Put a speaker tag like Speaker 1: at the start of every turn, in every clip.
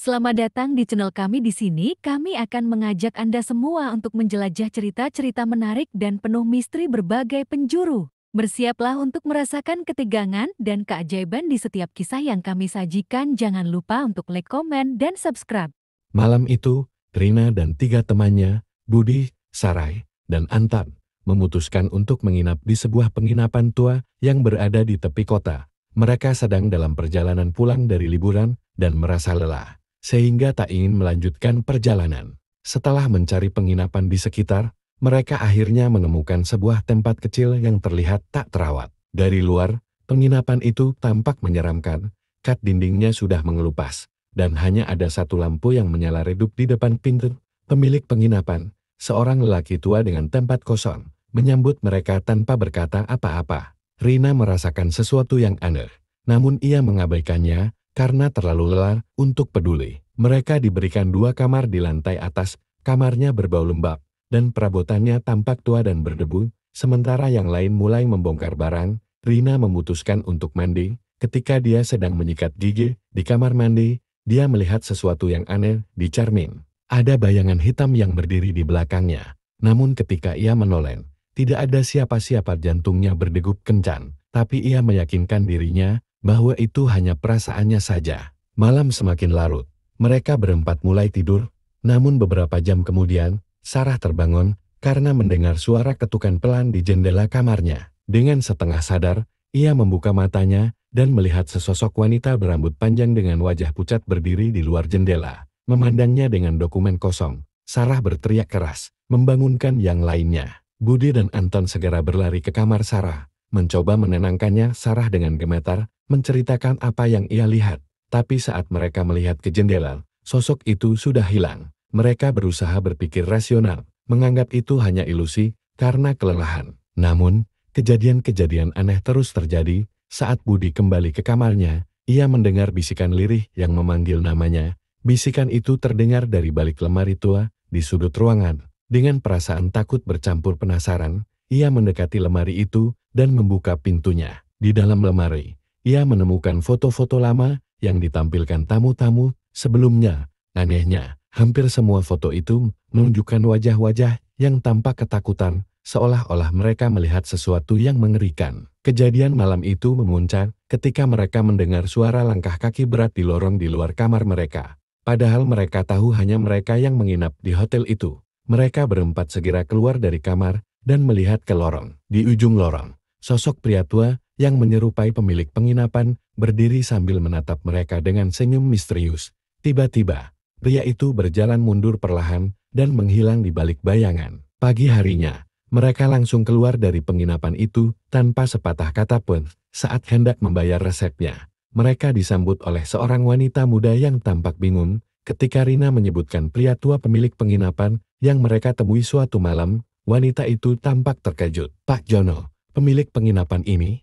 Speaker 1: Selamat datang di channel kami. Di sini, kami akan mengajak Anda semua untuk menjelajah cerita-cerita menarik dan penuh misteri berbagai penjuru. Bersiaplah untuk merasakan ketegangan dan keajaiban di setiap kisah yang kami sajikan. Jangan lupa untuk like, komen, dan subscribe.
Speaker 2: Malam itu, Rina dan 3 temannya, Budi, Sarai, dan Antan, memutuskan untuk menginap di sebuah penginapan tua yang berada di tepi kota. Mereka sedang dalam perjalanan pulang dari liburan dan merasa lelah, sehingga tak ingin melanjutkan perjalanan. Setelah mencari penginapan di sekitar, mereka akhirnya menemukan sebuah tempat kecil yang terlihat tak terawat. Dari luar, penginapan itu tampak menyeramkan. Kat dindingnya sudah mengelupas, dan hanya ada satu lampu yang menyala redup di depan pintu. Pemilik penginapan, seorang lelaki tua dengan tempat kosong, menyambut mereka tanpa berkata apa-apa. Rina merasakan sesuatu yang aneh, namun ia mengabaikannya karena terlalu lelah untuk peduli. Mereka diberikan 2 kamar di lantai atas. Kamarnya berbau lembab, dan perabotannya tampak tua dan berdebu. Sementara yang lain mulai membongkar barang, Rina memutuskan untuk mandi. Ketika dia sedang menyikat gigi di kamar mandi, dia melihat sesuatu yang aneh di cermin. Ada bayangan hitam yang berdiri di belakangnya. Namun ketika ia menoleh, tidak ada siapa-siapa. Jantungnya berdegup kencang, tapi ia meyakinkan dirinya bahwa itu hanya perasaannya saja. Malam semakin larut. Mereka berempat mulai tidur, namun beberapa jam kemudian, Sarah terbangun karena mendengar suara ketukan pelan di jendela kamarnya. Dengan setengah sadar, ia membuka matanya dan melihat sesosok wanita berambut panjang dengan wajah pucat berdiri di luar jendela, memandangnya dengan dokumen kosong. Sarah berteriak keras, membangunkan yang lainnya. Budi dan Anton segera berlari ke kamar Sarah, mencoba menenangkannya. Sarah dengan gemetar menceritakan apa yang ia lihat, tapi saat mereka melihat ke jendela, sosok itu sudah hilang. Mereka berusaha berpikir rasional, menganggap itu hanya ilusi karena kelelahan. Namun, kejadian-kejadian aneh terus terjadi. Saat Budi kembali ke kamarnya, ia mendengar bisikan lirih yang memanggil namanya. Bisikan itu terdengar dari balik lemari tua di sudut ruangan. Dengan perasaan takut bercampur penasaran, ia mendekati lemari itu dan membuka pintunya. Di dalam lemari, ia menemukan foto-foto lama yang ditampilkan tamu-tamu sebelumnya. Anehnya, hampir semua foto itu menunjukkan wajah-wajah yang tampak ketakutan, seolah-olah mereka melihat sesuatu yang mengerikan. Kejadian malam itu memuncak ketika mereka mendengar suara langkah kaki berat di lorong di luar kamar mereka. Padahal mereka tahu hanya mereka yang menginap di hotel itu. Mereka berempat segera keluar dari kamar dan melihat ke lorong. Di ujung lorong, sosok pria tua yang menyerupai pemilik penginapan berdiri sambil menatap mereka dengan senyum misterius. Tiba-tiba, pria itu berjalan mundur perlahan dan menghilang di balik bayangan. Pagi harinya, mereka langsung keluar dari penginapan itu tanpa sepatah kata pun. Saat hendak membayar resepnya, mereka disambut oleh seorang wanita muda yang tampak bingung. Ketika Rina menyebutkan pria tua pemilik penginapan yang mereka temui suatu malam, wanita itu tampak terkejut. "Pak Jono, pemilik penginapan ini?"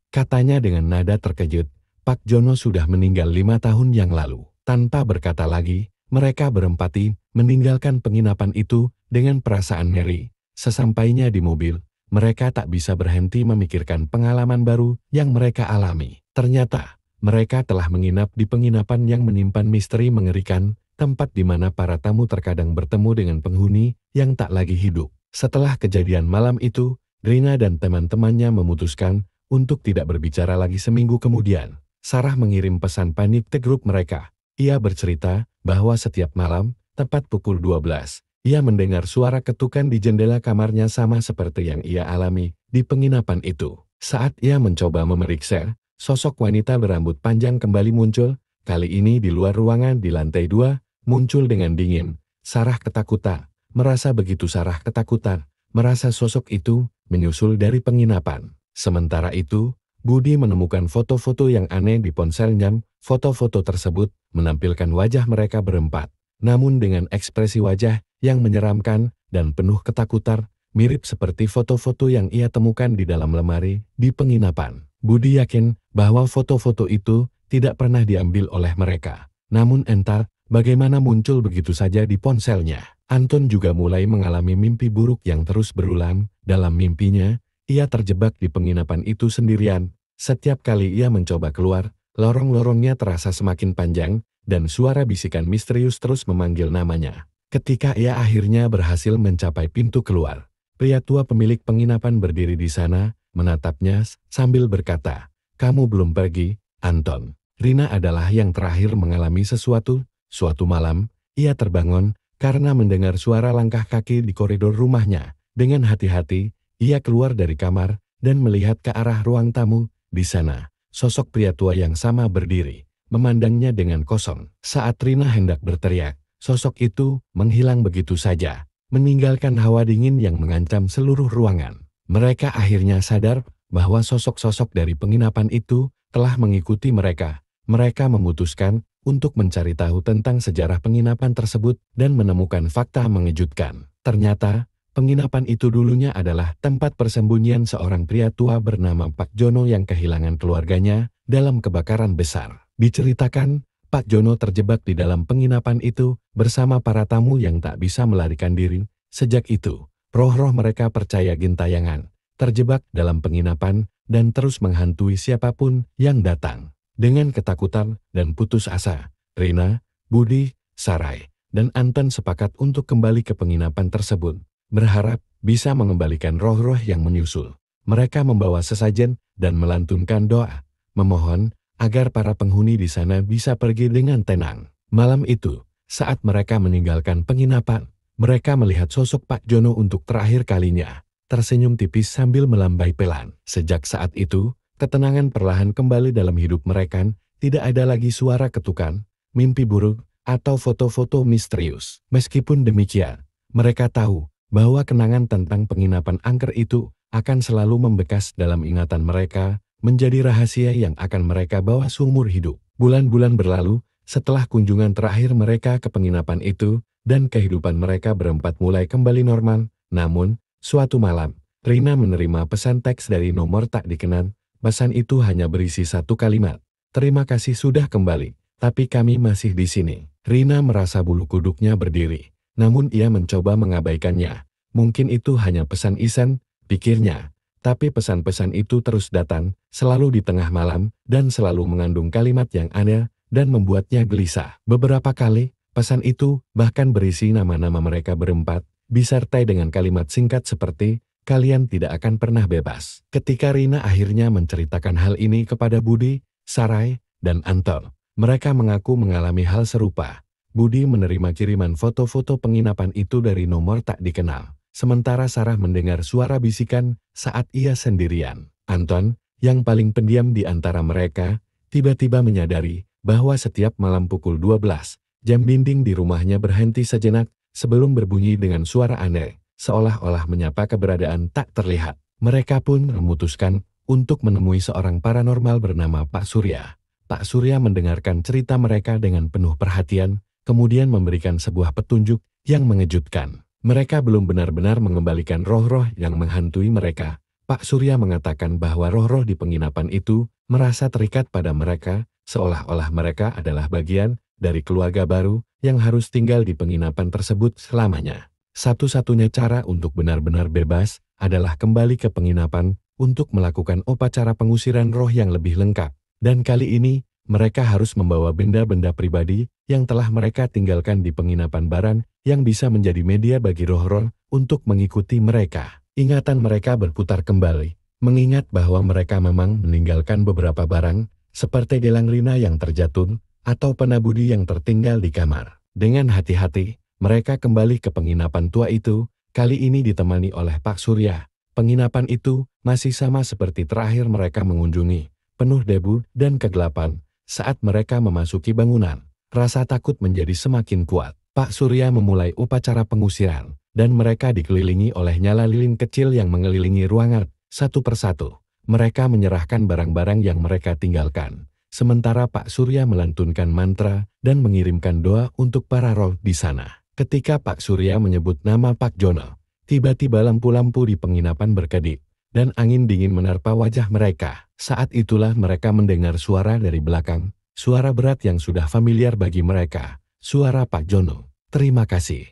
Speaker 2: katanya dengan nada terkejut. Pak Jono sudah meninggal 5 tahun yang lalu. Tanpa berkata lagi, mereka berempat meninggalkan penginapan itu dengan perasaan ngeri. Sesampainya di mobil, mereka tak bisa berhenti memikirkan pengalaman baru yang mereka alami. Ternyata, mereka telah menginap di penginapan yang menyimpan misteri mengerikan, tempat di mana para tamu terkadang bertemu dengan penghuni yang tak lagi hidup. Setelah kejadian malam itu, Rina dan teman-temannya memutuskan untuk tidak berbicara lagi. Seminggu kemudian, Sarah mengirim pesan panik ke grup mereka. Ia bercerita bahwa setiap malam, tepat pukul 12, ia mendengar suara ketukan di jendela kamarnya sama seperti yang ia alami di penginapan itu. Saat ia mencoba memeriksa, sosok wanita berambut panjang kembali muncul, kali ini di luar ruangan di lantai 2, muncul dengan dingin. Sarah ketakutan, merasa sosok itu menyusul dari penginapan. Sementara itu, Budi menemukan foto-foto yang aneh di ponselnya. Foto-foto tersebut menampilkan wajah mereka berempat, namun dengan ekspresi wajah yang menyeramkan dan penuh ketakutan, mirip seperti foto-foto yang ia temukan di dalam lemari di penginapan. Budi yakin bahwa foto-foto itu tidak pernah diambil oleh mereka. Namun entah bagaimana muncul begitu saja di ponselnya. Anton juga mulai mengalami mimpi buruk yang terus berulang. Dalam mimpinya, ia terjebak di penginapan itu sendirian. Setiap kali ia mencoba keluar, lorong-lorongnya terasa semakin panjang dan suara bisikan misterius terus memanggil namanya. Ketika ia akhirnya berhasil mencapai pintu keluar, pria tua pemilik penginapan berdiri di sana, menatapnya sambil berkata, "Kamu belum pergi, Anton." Rina adalah yang terakhir mengalami sesuatu. Suatu malam, ia terbangun karena mendengar suara langkah kaki di koridor rumahnya. Dengan hati-hati, ia keluar dari kamar dan melihat ke arah ruang tamu. Di sana, sosok pria tua yang sama berdiri, memandangnya dengan kosong. Saat Rina hendak berteriak, sosok itu menghilang begitu saja, meninggalkan hawa dingin yang mengancam seluruh ruangan. Mereka akhirnya sadar bahwa sosok-sosok dari penginapan itu telah mengikuti mereka. Mereka memutuskan untuk mencari tahu tentang sejarah penginapan tersebut dan menemukan fakta mengejutkan. Ternyata, penginapan itu dulunya adalah tempat persembunyian seorang pria tua bernama Pak Jono yang kehilangan keluarganya dalam kebakaran besar. Diceritakan, Pak Jono terjebak di dalam penginapan itu bersama para tamu yang tak bisa melarikan diri. Sejak itu, roh-roh mereka percaya gintayangan, terjebak dalam penginapan dan terus menghantui siapapun yang datang. Dengan ketakutan dan putus asa, Rina, Budi, Sarai, dan Anton sepakat untuk kembali ke penginapan tersebut, berharap bisa mengembalikan roh-roh yang menyusul. Mereka membawa sesajen dan melantunkan doa, memohon agar para penghuni di sana bisa pergi dengan tenang. Malam itu, saat mereka meninggalkan penginapan, mereka melihat sosok Pak Jono untuk terakhir kalinya, tersenyum tipis sambil melambai pelan. Sejak saat itu, ketenangan perlahan kembali dalam hidup mereka. Tidak ada lagi suara ketukan, mimpi buruk, atau foto-foto misterius. Meskipun demikian, mereka tahu bahwa kenangan tentang penginapan angker itu akan selalu membekas dalam ingatan mereka, menjadi rahasia yang akan mereka bawa seumur hidup. Bulan-bulan berlalu, setelah kunjungan terakhir mereka ke penginapan itu, dan kehidupan mereka berempat mulai kembali normal. Namun, suatu malam, Rina menerima pesan teks dari nomor tak dikenal. Pesan itu hanya berisi satu kalimat, "Terima kasih sudah kembali, tapi kami masih di sini." Rina merasa bulu kuduknya berdiri, namun ia mencoba mengabaikannya. Mungkin itu hanya pesan iseng, pikirnya. Tapi pesan-pesan itu terus datang, selalu di tengah malam, dan selalu mengandung kalimat yang aneh, dan membuatnya gelisah. Beberapa kali, pesan itu bahkan berisi nama-nama mereka berempat, disertai dengan kalimat singkat seperti, "Kalian tidak akan pernah bebas." Ketika Rina akhirnya menceritakan hal ini kepada Budi, Sarai, dan Anton, mereka mengaku mengalami hal serupa. Budi menerima kiriman foto-foto penginapan itu dari nomor tak dikenal, sementara Sarah mendengar suara bisikan saat ia sendirian. Anton, yang paling pendiam di antara mereka, tiba-tiba menyadari bahwa setiap malam pukul 12, jam dinding di rumahnya berhenti sejenak sebelum berbunyi dengan suara aneh, seolah-olah menyapa keberadaan tak terlihat. Mereka pun memutuskan untuk menemui seorang paranormal bernama Pak Surya. Pak Surya mendengarkan cerita mereka dengan penuh perhatian, kemudian memberikan sebuah petunjuk yang mengejutkan. Mereka belum benar-benar mengembalikan roh-roh yang menghantui mereka. Pak Surya mengatakan bahwa roh-roh di penginapan itu merasa terikat pada mereka, seolah-olah mereka adalah bagian dari keluarga baru yang harus tinggal di penginapan tersebut selamanya. Satu-satunya cara untuk benar-benar bebas adalah kembali ke penginapan untuk melakukan upacara pengusiran roh yang lebih lengkap. Dan kali ini, mereka harus membawa benda-benda pribadi yang telah mereka tinggalkan di penginapan barang yang bisa menjadi media bagi roh-roh untuk mengikuti mereka. Ingatan mereka berputar kembali, mengingat bahwa mereka memang meninggalkan beberapa barang, seperti gelang Rina yang terjatuh, atau pena Budi yang tertinggal di kamar. Dengan hati-hati, mereka kembali ke penginapan tua itu, kali ini ditemani oleh Pak Surya. Penginapan itu masih sama seperti terakhir mereka mengunjungi, penuh debu dan kegelapan. Saat mereka memasuki bangunan, rasa takut menjadi semakin kuat. Pak Surya memulai upacara pengusiran, dan mereka dikelilingi oleh nyala lilin kecil yang mengelilingi ruangan. Satu persatu, mereka menyerahkan barang-barang yang mereka tinggalkan. Sementara Pak Surya melantunkan mantra dan mengirimkan doa untuk para roh di sana. Ketika Pak Surya menyebut nama Pak Jono, tiba-tiba lampu-lampu di penginapan berkedip, dan angin dingin menerpa wajah mereka. Saat itulah mereka mendengar suara dari belakang, suara berat yang sudah familiar bagi mereka, suara Pak Jono. "Terima kasih.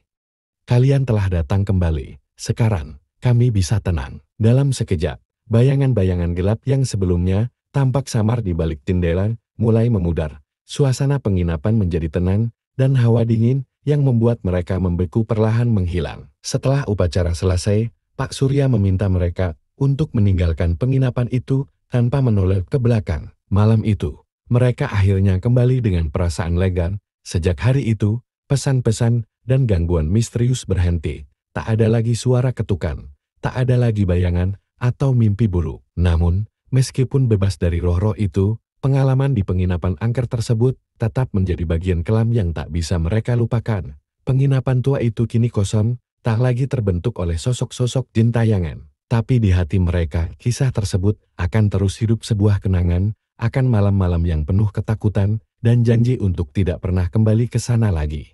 Speaker 2: Kalian telah datang kembali. Sekarang, kami bisa tenang." Dalam sekejap, bayangan-bayangan gelap yang sebelumnya tampak samar di balik jendela mulai memudar, suasana penginapan menjadi tenang, dan hawa dingin yang membuat mereka membeku perlahan menghilang. Setelah upacara selesai, Pak Surya meminta mereka untuk meninggalkan penginapan itu tanpa menoleh ke belakang. Malam itu, mereka akhirnya kembali dengan perasaan lega. Sejak hari itu, pesan-pesan dan gangguan misterius berhenti. Tak ada lagi suara ketukan, tak ada lagi bayangan atau mimpi buruk. Namun, meskipun bebas dari roh-roh itu, pengalaman di penginapan angker tersebut tetap menjadi bagian kelam yang tak bisa mereka lupakan. Penginapan tua itu kini kosong, tak lagi terbentuk oleh sosok-sosok jin tayangan. Tapi di hati mereka, kisah tersebut akan terus hidup sebuah kenangan, akan malam-malam yang penuh ketakutan, dan janji untuk tidak pernah kembali ke sana lagi.